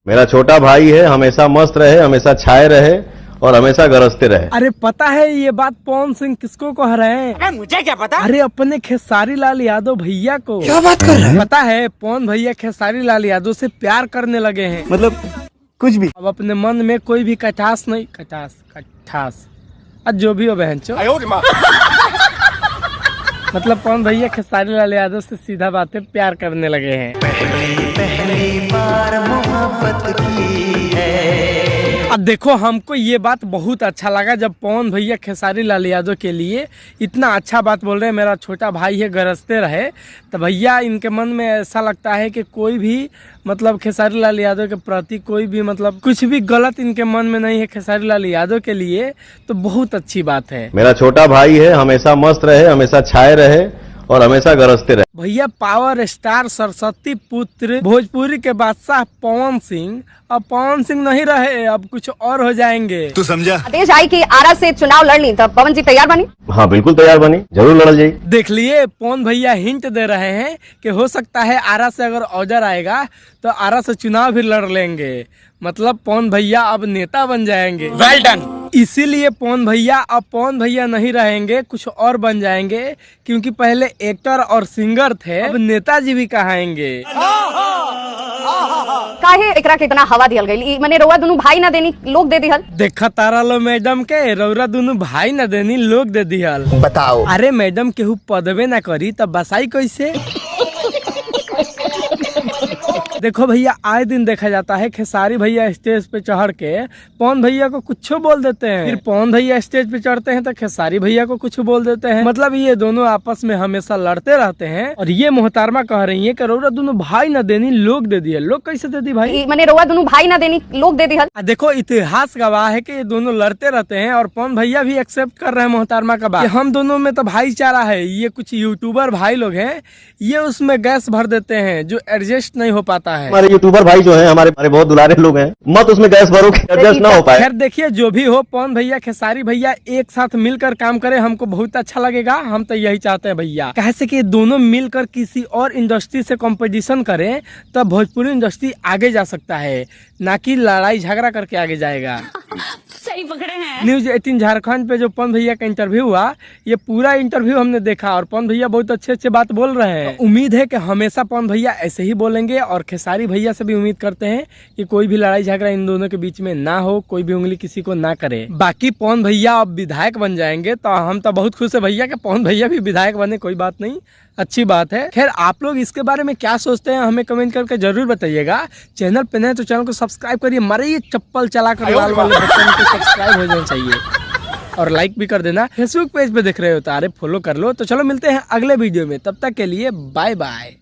मेरा छोटा भाई है, हमेशा मस्त रहे, हमेशा छाए रहे और हमेशा गरजते रहे। अरे पता है ये बात पवन सिंह किसको कह रहे हैं? अरे मुझे क्या पता। अरे अपने खेसारी लाल यादव भैया को। क्या बात कर रहे हैं? पता है पवन भैया खेसारी लाल यादव से प्यार करने लगे हैं। मतलब कुछ भी। अब अपने मन में कोई भी कटास नहीं, कटास आज जो भी हो बहनचो। मतलब पवन भैया खेसारी लाल यादव से सीधा बातें प्यार करने लगे हैं। पहली बार मोहब्बत की है। अब देखो हमको ये बात बहुत अच्छा लगा जब पवन भैया खेसारी लाल यादव के लिए इतना अच्छा बात बोल रहे हैं, मेरा छोटा भाई है गरजते रहे। तो भैया इनके मन में ऐसा लगता है कि कोई भी मतलब खेसारी लाल यादव के प्रति कोई भी मतलब कुछ भी गलत इनके मन में नहीं है खेसारी लाल यादव के लिए, तो बहुत अच्छी बात है। मेरा छोटा भाई है, हमेशा मस्त रहे, हमेशा छाए रहे और हमेशा गरजते रहे। भैया पावर स्टार सरस्वती पुत्र भोजपुरी के बादशाह पवन सिंह अब पवन सिंह नहीं रहे, अब कुछ और हो जाएंगे। तू समझा? आदेश आई कि आरा से चुनाव लड़ ली, तब पवन जी तैयार बनी? हाँ बिल्कुल तैयार बनी, जरूर लड़ल जाई। देख लिए पवन भैया हिंट दे रहे हैं कि हो सकता है आरा से अगर ऑर्डर आएगा तो आरा से चुनाव भी लड़ लेंगे। मतलब पवन भैया अब नेता बन जाएंगे। Well done. इसीलिए पवन भैया अब पवन भैया नहीं रहेंगे, कुछ और बन जाएंगे, क्योंकि पहले एक्टर और सिंगर थे, अब नेताजी भी कहाएंगे। काहे एकरा के इतना हवा दियल गई? मने रउआ दोनों भाई ना देनी लोग दे दिहल। देखा तारा लो मैडम के रौरा दोनों भाई न देनी लोग दे दिहल। बताओ। अरे मैडम केहू पदवे ना करी तब बसाई कैसे? देखो भैया आए दिन देखा जाता है खेसारी भैया स्टेज पे चढ़ के पवन भैया को कुछ बोल देते हैं, फिर पवन भैया स्टेज पे चढ़ते हैं तो खेसारी भैया को कुछ बोल देते हैं। मतलब ये दोनों आपस में हमेशा लड़ते रहते हैं। और ये मोहतरमा कह रही है कि रौरा दोनों भाई न देनी लोग दे दिए। लोग कैसे दे दी भाई? मने रउआ दोनों भाई ना देनी लोग दे दिहल। देखो इतिहास गवाह है कि ये दोनों लड़ते रहते हैं और पवन भैया भी एक्सेप्ट कर रहे हैं मोहतरमा का बात कि हम दोनों में तो भाईचारा है। ये कुछ यूट्यूबर भाई लोग हैं, ये उसमें गैस भर देते हैं जो एडजस्ट नहीं हो पाता है। हमारे यूट्यूबर भाई जो हैं हमारे बहुत दुलारे लोग हैं, मत उसमें गैस भरो कि एडजस्ट ना हो पाए। खैर देखिए जो भी हो पवन भैया खेसारी भैया एक साथ मिलकर काम करे हमको बहुत अच्छा लगेगा। हम तो यही चाहते हैं भैया, कैसे कि दोनों मिलकर किसी और इंडस्ट्री से कंपटीशन करें तब भोजपुरी इंडस्ट्री आगे जा सकता है, ना कि लड़ाई झगड़ा करके आगे जाएगा। सही पकड़े हैं। न्यूज 18 झारखंड पे जो पवन भैया का इंटरव्यू हुआ, ये पूरा इंटरव्यू हमने देखा और पवन भैया बहुत अच्छे अच्छे बात बोल रहे हैं। तो उम्मीद है कि हमेशा पवन भैया ऐसे ही बोलेंगे और खेसारी भैया से भी उम्मीद करते हैं कि कोई भी लड़ाई झगड़ा इन दोनों के बीच में ना हो, कोई भी उंगली किसी को ना करे। बाकी पवन भैया अब विधायक बन जाएंगे तो हम तो बहुत खुश है भैया कि पवन भैया भी विधायक बने, कोई बात नहीं, अच्छी बात है। खैर आप लोग इसके बारे में क्या सोचते हैं हमें कमेंट करके जरूर बताइएगा। चैनल पे नए तो चैनल को सब्सक्राइब करिए, मारे ये चप्पल चलाकर लाल वाले बटन को सब्सक्राइब हो जाना चाहिए और लाइक भी कर देना। फेसबुक पेज पे देख रहे हो तो अरे फॉलो कर लो। तो चलो मिलते हैं अगले वीडियो में, तब तक के लिए बाय बाय।